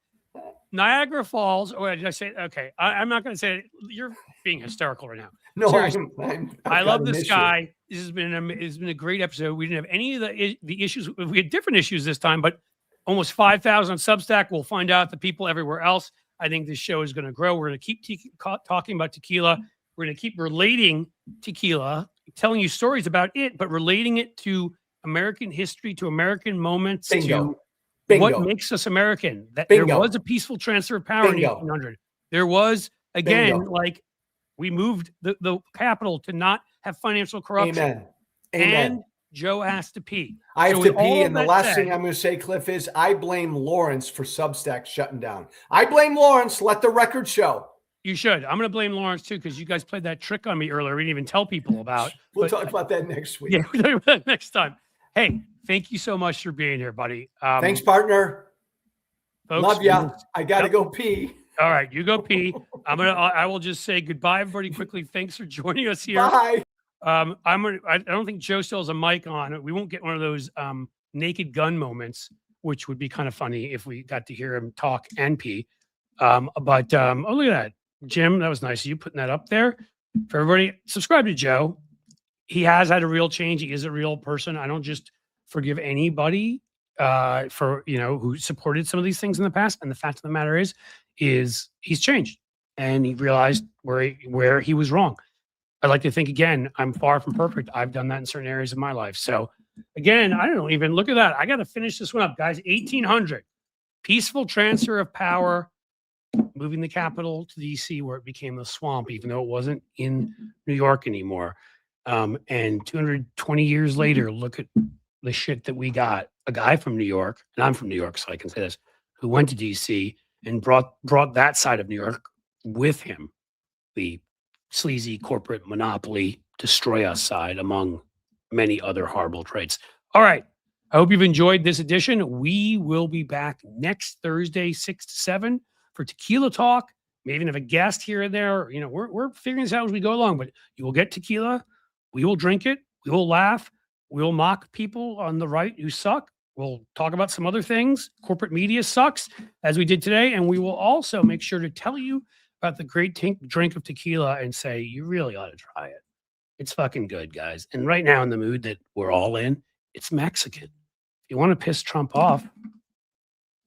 Niagara Falls. Oh, did I say? Okay, I'm not going to say it. You're being hysterical right now. No, I love this guy. This has been a great episode. We didn't have any of the issues. We had different issues this time, but almost 5,000 on Substack. We'll find out the people everywhere else. I think this show is going to grow. We're going to keep talking about tequila. We're going to keep relating tequila, telling you stories about it, but relating it to American history, to American moments, to what makes us American. That there was a peaceful transfer of power in 1800. There was, again, like we moved the capital to not have financial corruption. Amen. And Joe has to pee. I have to pee. And the last thing I'm going to say, Cliff, is I blame Lawrence for Substack shutting down. I blame Lawrence. Let the record show. You should. I'm going to blame Lawrence too, because you guys played that trick on me earlier. We didn't even tell people about. We'll talk about that next week. Yeah, we'll talk about that next time. Hey, thank you so much for being here, buddy. Thanks, partner. Folks, love ya. I got to go pee. All right, you go pee. I will just say goodbye, everybody, quickly. Thanks for joining us here. Bye. I don't think Joe still has a mic on. We won't get one of those naked gun moments, which would be kind of funny if we got to hear him talk and pee. Oh, look at that, Jim. That was nice of you putting that up there for everybody. Subscribe to Joe. He has had a real change. He is a real person. I don't just forgive anybody for who supported some of these things in the past. And the fact of the matter is he's changed and he realized where he was wrong. I'd like to think, again, I'm far from perfect. I've done that in certain areas of my life. So again, I don't even look at that. I got to finish this one up, guys. 1800, peaceful transfer of power, moving the capital to DC, where it became a swamp, even though it wasn't in New York anymore. And 220 years later, look at the shit that we got. A guy from New York, and I'm from New York, so I can say this, who went to DC and brought that side of New York with him, the sleazy corporate monopoly, destroy us side, among many other horrible traits. All right. I hope you've enjoyed this edition. We will be back next Thursday, 6 to 7 for Tequila Talk. Maybe even have a guest here and there. We're figuring this out as we go along, but you will get tequila. We will drink it. We will laugh. We will mock people on the right who suck. We'll talk about some other things. Corporate media sucks, as we did today. And we will also make sure to tell you about the great drink of tequila and say, you really ought to try it. It's fucking good, guys. And right now, in the mood that we're all in, it's Mexican. If you want to piss Trump off,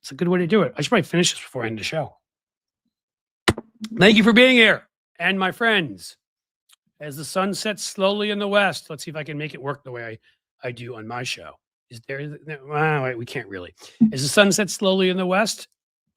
it's a good way to do it. I should probably finish this before I end the show. Thank you for being here. And my friends, as the sun sets slowly in the west, let's see if I can make it work the way I do on my show. Is there? We can't really. As the sun sets slowly in the west,